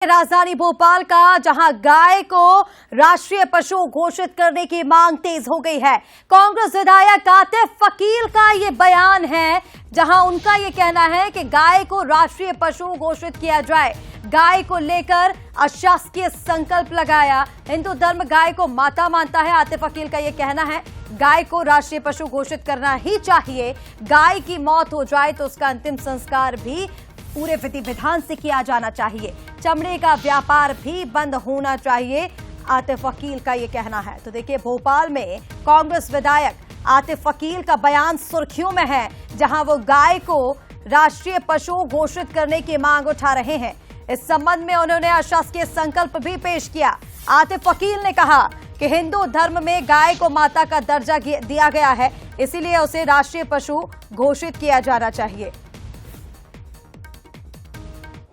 राजधानी भोपाल का, जहां गाय को राष्ट्रीय पशु घोषित करने की मांग तेज हो गई है। कांग्रेस विधायक आतिफ फकील का ये बयान है, जहां उनका ये कहना है कि गाय को राष्ट्रीय पशु घोषित किया जाए। गाय को लेकर अशासकीय संकल्प लगाया। हिंदू धर्म गाय को माता मानता है। आतिफ फकील का ये कहना है, गाय को राष्ट्रीय पशु घोषित करना ही चाहिए। गाय की मौत हो जाए तो उसका अंतिम संस्कार भी पूरे विधि विधान से किया जाना चाहिए। चमड़े का व्यापार भी बंद होना चाहिए, आतिफ फकील का ये कहना है। तो देखिए, भोपाल में कांग्रेस विधायक आतिफ फकील का बयान सुर्खियों में है, जहां वो गाय को राष्ट्रीय पशु घोषित करने की मांग उठा रहे हैं। इस संबंध में उन्होंने अशासकीय संकल्प भी पेश किया। आतिफ फकील ने कहा कि हिंदू धर्म में गाय को माता का दर्जा दिया गया है, इसीलिए उसे राष्ट्रीय पशु घोषित किया जाना चाहिए।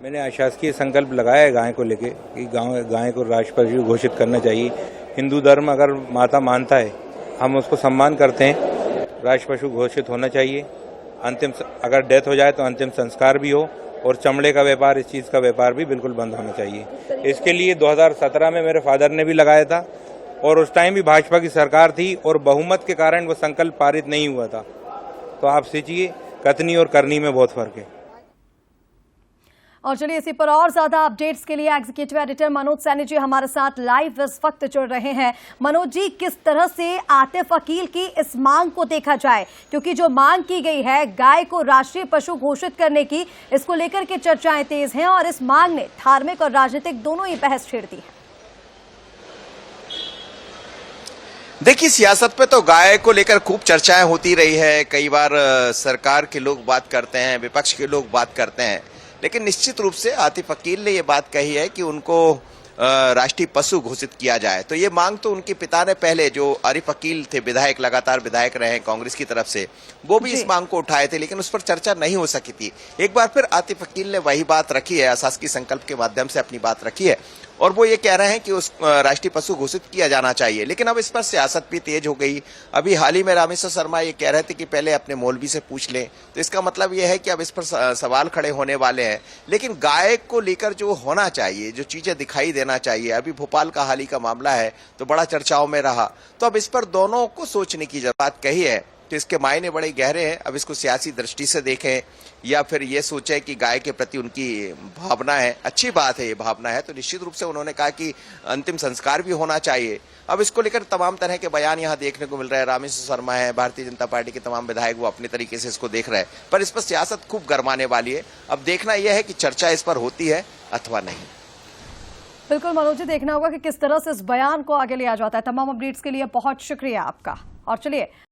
मैंने अशासकीय संकल्प लगाया है गाय को लेके कि गाय को राष्ट्रीय पशु घोषित करना चाहिए। हिंदू धर्म अगर माता मानता है, हम उसको सम्मान करते हैं। राष्ट्रीय पशु घोषित होना चाहिए। अंतिम अगर डेथ हो जाए तो अंतिम संस्कार भी हो, और चमड़े का व्यापार, इस चीज़ का व्यापार भी बिल्कुल बंद होना चाहिए। इसके लिए 2017 में मेरे फादर ने भी लगाया था, और उस टाइम भी भाजपा की सरकार थी और बहुमत के कारण वो संकल्प पारित नहीं हुआ था। तो आप सोचिए, कथनी और करनी में बहुत फर्क है। और चलिए, इसी पर और ज्यादा अपडेट्स के लिए एग्जीक्यूटिव एडिटर मनोज सैनी जी हमारे साथ लाइव इस वक्त जुड़ रहे हैं। मनोज जी, किस तरह से आतिफ फकील की इस मांग को देखा जाए, क्योंकि जो मांग की गई है गाय को राष्ट्रीय पशु घोषित करने की, इसको लेकर के चर्चाएं तेज हैं और इस मांग ने धार्मिक और राजनीतिक दोनों ही बहस छेड़ दी है। देखिए, सियासत पे तो गाय को लेकर खूब चर्चाएं होती रही है। कई बार सरकार के लोग बात करते हैं, विपक्ष के लोग बात करते हैं, लेकिन निश्चित रूप से आतिफ फकील ने ये बात कही है कि उनको राष्ट्रीय पशु घोषित किया जाए। तो ये मांग तो उनके पिता ने पहले, जो आरिफ फकील थे विधायक, लगातार विधायक रहे हैं कांग्रेस की तरफ से, वो भी इस मांग को उठाए थे, लेकिन उस पर चर्चा नहीं हो सकी थी। एक बार फिर आतिफ फकील ने वही बात रखी है, अशासकीय संकल्प के माध्यम से अपनी बात रखी है, और वो ये कह रहे हैं कि उस राष्ट्रीय पशु घोषित किया जाना चाहिए। लेकिन अब इस पर सियासत भी तेज हो गई। अभी हाल ही में रामेश्वर शर्मा ये कह रहे थे कि पहले अपने मौलवी से पूछ लें, तो इसका मतलब ये है कि अब इस पर सवाल खड़े होने वाले हैं। लेकिन गाय को लेकर जो होना चाहिए, जो चीजें दिखाई देना चाहिए, अभी भोपाल का हाल ही का मामला है तो बड़ा चर्चाओं में रहा, तो अब इस पर दोनों को सोचने की बात कही है। तो इसके मायने बड़े गहरे हैं। अब इसको सियासी दृष्टि से देखें या फिर ये सोचें कि गाय के प्रति उनकी भावना है, अच्छी बात है, ये भावना है। तो निश्चित रूप से उन्होंने कहा कि अंतिम संस्कार भी होना चाहिए। अब इसको लेकर तमाम तरह के बयान यहाँ देखने को मिल रहे हैं। रामेश्वर शर्मा है, भारतीय जनता पार्टी के तमाम विधायक, वो अपने तरीके से इसको देख रहे हैं, पर इस पर सियासत खूब गरमाने वाली है। अब देखना यह है कि चर्चा इस पर होती है अथवा नहीं। बिल्कुल मनोज जी, देखना होगा कि किस तरह से इस बयान को आगे लिया जाता है। तमाम अपडेट्स के लिए बहुत शुक्रिया आपका। और चलिए